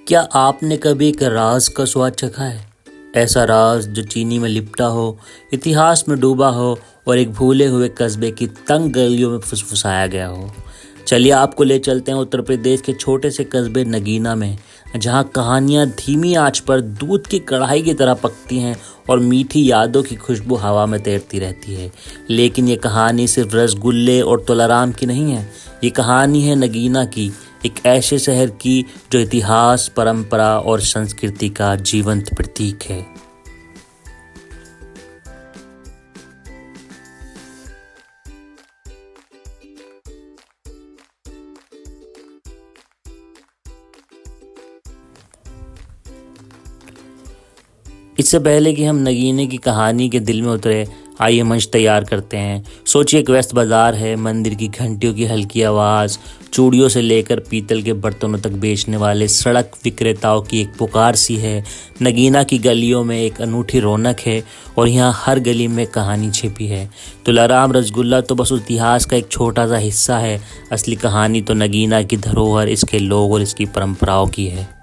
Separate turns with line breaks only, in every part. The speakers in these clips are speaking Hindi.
क्या आपने कभी एक राज का स्वाद चखा है? ऐसा राज जो चीनी में लिपटा हो, इतिहास में डूबा हो और एक भूले हुए कस्बे की तंग गलियों में फुसफुसाया गया हो। चलिए आपको ले चलते हैं उत्तर प्रदेश के छोटे से कस्बे नगीना में, जहां कहानियां धीमी आंच पर दूध की कढ़ाई की तरह पकती हैं और मीठी यादों की खुशबू हवा में तैरती रहती है। लेकिन ये कहानी सिर्फ रसगुल्ले और तुलाराम की नहीं है। ये कहानी है नगीना की, एक ऐसे शहर की जो इतिहास, परंपरा और संस्कृति का जीवंत प्रतीक है। इससे पहले कि हम नगीने की कहानी के दिल में उतरे, आइए मंच तैयार करते हैं। सोचिए एक व्यस्त बाजार है, मंदिर की घंटियों की हल्की आवाज़, चूड़ियों से लेकर पीतल के बर्तनों तक बेचने वाले सड़क विक्रेताओं की एक पुकार सी है। नगीना की गलियों में एक अनूठी रौनक है और यहाँ हर गली में कहानी छिपी है। तुलाराम रसगुल्ला तो बस इतिहास का एक छोटा सा हिस्सा है, असली कहानी तो नगीना की धरोहर, इसके लोग और इसकी परंपराओं की है।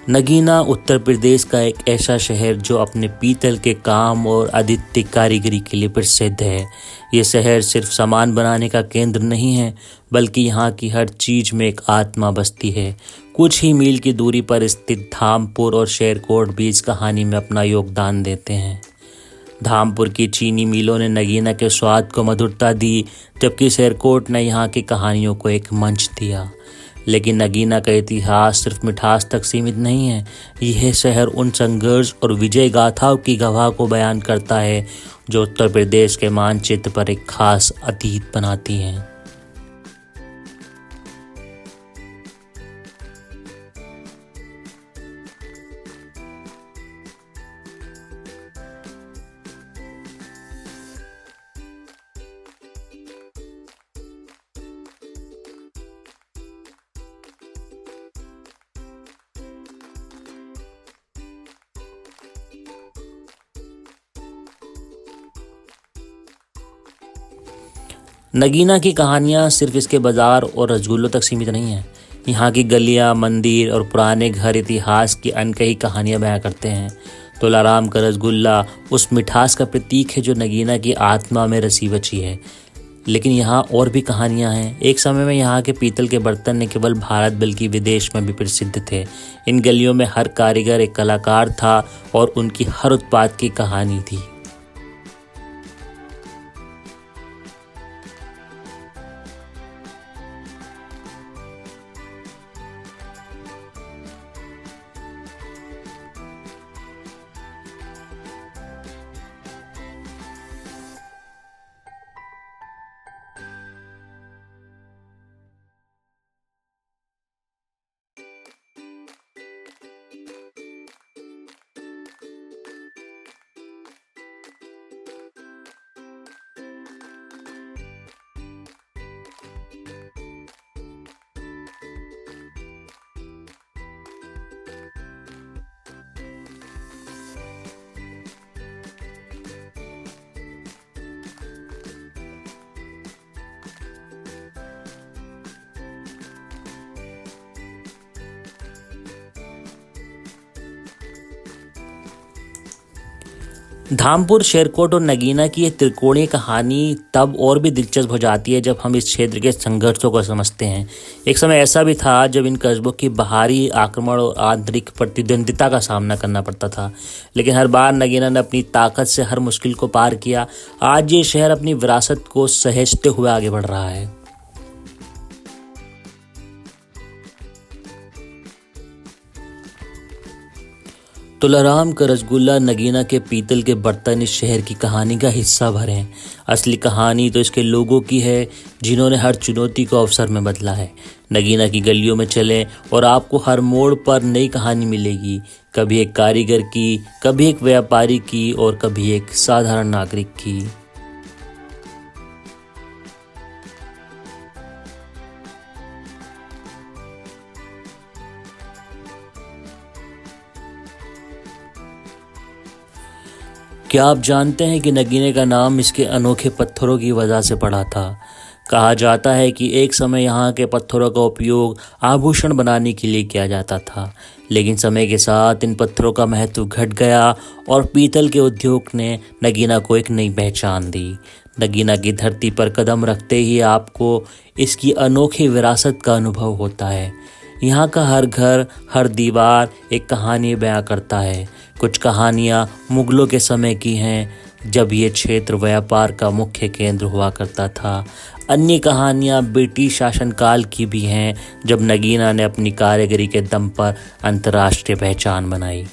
नगीना उत्तर प्रदेश का एक ऐसा शहर जो अपने पीतल के काम और अद्वितीय कारीगरी के लिए प्रसिद्ध है। ये शहर सिर्फ सामान बनाने का केंद्र नहीं है, बल्कि यहाँ की हर चीज़ में एक आत्मा बसती है। कुछ ही मील की दूरी पर स्थित धामपुर और शेरकोट भी इस कहानी में अपना योगदान देते हैं। धामपुर की चीनी मिलों ने नगीना के स्वाद को मधुरता दी, जबकि शेरकोट ने यहाँ की कहानियों को एक मंच दिया। लेकिन नगीना का इतिहास सिर्फ मिठास तक सीमित नहीं है। यह शहर उन संघर्ष और विजय गाथाओं की गवाह को बयान करता है जो उत्तर प्रदेश के मानचित्र पर एक खास अतीत बनाती हैं। नगीना की कहानियाँ सिर्फ इसके बाजार और रसगुल्लों तक सीमित नहीं हैं। यहाँ की गलियाँ, मंदिर और पुराने घर इतिहास की अनकही कहानियाँ बयां करते हैं। तुलाराम का रसगुल्ला उस मिठास का प्रतीक है जो नगीना की आत्मा में रसी बची है। लेकिन यहाँ और भी कहानियाँ हैं। एक समय में यहाँ के पीतल के बर्तन न केवल भारत बल्कि विदेश में भी प्रसिद्ध थे। इन गलियों में हर कारीगर एक कलाकार था और उनकी हर उत्पाद की कहानी थी। धामपुर, शेरकोट और नगीना की ये त्रिकोणीय कहानी तब और भी दिलचस्प हो जाती है जब हम इस क्षेत्र के संघर्षों को समझते हैं। एक समय ऐसा भी था जब इन कस्बों की बाहरी आक्रमण और आंतरिक प्रतिद्वंदिता का सामना करना पड़ता था, लेकिन हर बार नगीना ने अपनी ताकत से हर मुश्किल को पार किया। आज ये शहर अपनी विरासत को सहेजते हुए आगे बढ़ रहा है। तुलाराम का रसगुल्ला, नगीना के पीतल के बर्तन इस शहर की कहानी का हिस्सा भर हैं। असली कहानी तो इसके लोगों की है जिन्होंने हर चुनौती को अवसर में बदला है। नगीना की गलियों में चलें और आपको हर मोड़ पर नई कहानी मिलेगी, कभी एक कारीगर की, कभी एक व्यापारी की और कभी एक साधारण नागरिक की। क्या आप जानते हैं कि नगीने का नाम इसके अनोखे पत्थरों की वजह से पड़ा था। कहा जाता है कि एक समय यहाँ के पत्थरों का उपयोग आभूषण बनाने के लिए किया जाता था, लेकिन समय के साथ इन पत्थरों का महत्व घट गया और पीतल के उद्योग ने नगीना को एक नई पहचान दी। नगीना की धरती पर कदम रखते ही आपको इसकी अनोखी विरासत का अनुभव होता है। यहाँ का हर घर, हर दीवार एक कहानी बयां करता है। कुछ कहानियाँ मुगलों के समय की हैं, जब ये क्षेत्र व्यापार का मुख्य केंद्र हुआ करता था। अन्य कहानियाँ ब्रिटिश शासनकाल की भी हैं, जब नगीना ने अपनी कारीगरी के दम पर अंतर्राष्ट्रीय पहचान बनाई।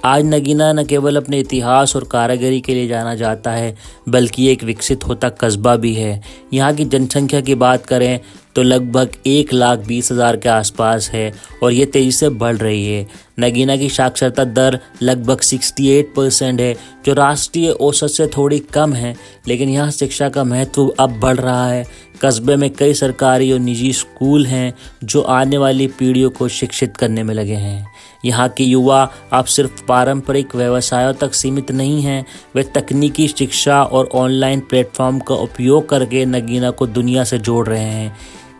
आज नगीना न केवल अपने इतिहास और कारीगरी के लिए जाना जाता है, बल्कि एक विकसित होता कस्बा भी है। यहाँ की जनसंख्या की बात करें तो लगभग 1,20,000 के आसपास है और ये तेज़ी से बढ़ रही है। नगीना की साक्षरता दर लगभग 68% है, जो राष्ट्रीय औसत से थोड़ी कम है, लेकिन यहाँ शिक्षा का महत्व अब बढ़ रहा है। कस्बे में कई सरकारी और निजी स्कूल हैं जो आने वाली पीढ़ियों को शिक्षित करने में लगे हैं। यहाँ के युवा अब सिर्फ पारंपरिक व्यवसायों तक सीमित नहीं हैं, वे तकनीकी शिक्षा और ऑनलाइन प्लेटफॉर्म का उपयोग करके नगीना को दुनिया से जोड़ रहे हैं।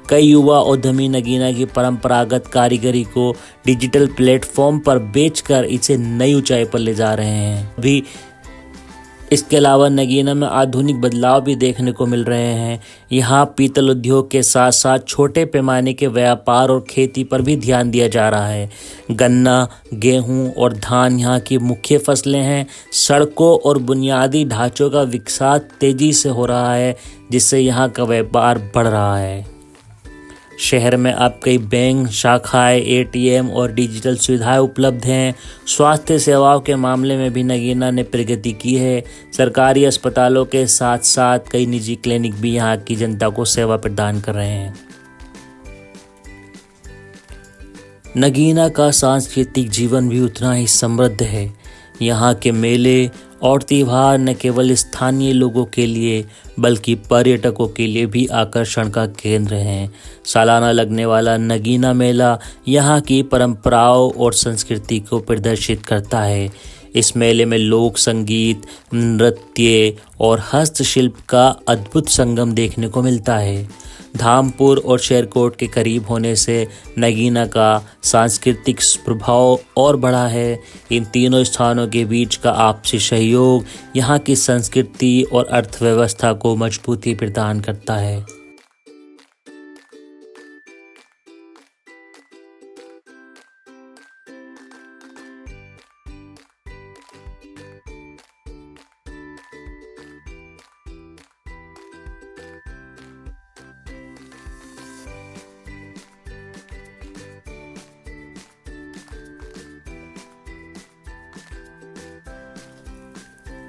कई युवा उद्यमी नगीना की परंपरागत कारीगरी को डिजिटल प्लेटफॉर्म पर बेचकर इसे नई ऊंचाई पर ले जा रहे हैं। अभी इसके अलावा नगीना में आधुनिक बदलाव भी देखने को मिल रहे हैं। यहाँ पीतल उद्योग के साथ साथ छोटे पैमाने के व्यापार और खेती पर भी ध्यान दिया जा रहा है। गन्ना, गेहूँ और धान यहाँ की मुख्य फसलें हैं। सड़कों और बुनियादी ढांचों का विकास तेजी से हो रहा है, जिससे यहाँ का व्यापार बढ़ रहा है। शहर में अब कई बैंक शाखाएं, एटीएम और डिजिटल सुविधाएं उपलब्ध हैं। स्वास्थ्य सेवाओं के मामले में भी नगीना ने प्रगति की है। सरकारी अस्पतालों के साथ साथ कई निजी क्लिनिक भी यहाँ की जनता को सेवा प्रदान कर रहे हैं। नगीना का सांस्कृतिक जीवन भी उतना ही समृद्ध है। यहाँ के मेले और त्योहार न केवल स्थानीय लोगों के लिए बल्कि पर्यटकों के लिए भी आकर्षण का केंद्र हैं। सालाना लगने वाला नगीना मेला यहाँ की परंपराओं और संस्कृति को प्रदर्शित करता है। इस मेले में लोक संगीत, नृत्य और हस्तशिल्प का अद्भुत संगम देखने को मिलता है। धामपुर और शेरकोट के करीब होने से नगीना का सांस्कृतिक प्रभाव और बढ़ा है। इन तीनों स्थानों के बीच का आपसी सहयोग यहाँ की संस्कृति और अर्थव्यवस्था को मजबूती प्रदान करता है।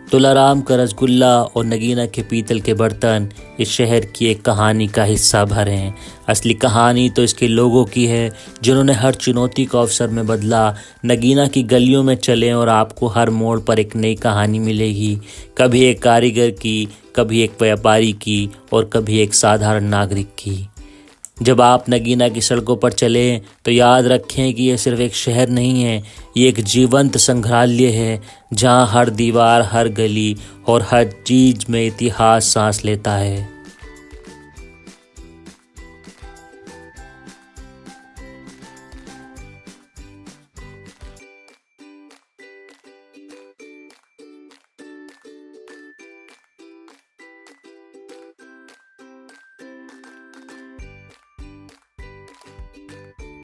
तुलाराम का रसगुल्ला और नगीना के पीतल के बर्तन इस शहर की एक कहानी का हिस्सा भर हैं। असली कहानी तो इसके लोगों की है, जिन्होंने हर चुनौती को अवसर में बदला। नगीना की गलियों में चलें और आपको हर मोड़ पर एक नई कहानी मिलेगी। कभी एक कारीगर की, कभी एक व्यापारी की और कभी एक साधारण नागरिक की। जब आप नगीना की सड़कों पर चलें तो याद रखें कि यह सिर्फ एक शहर नहीं है, ये एक जीवंत संग्रहालय है, जहां हर दीवार, हर गली और हर चीज़ में इतिहास सांस लेता है।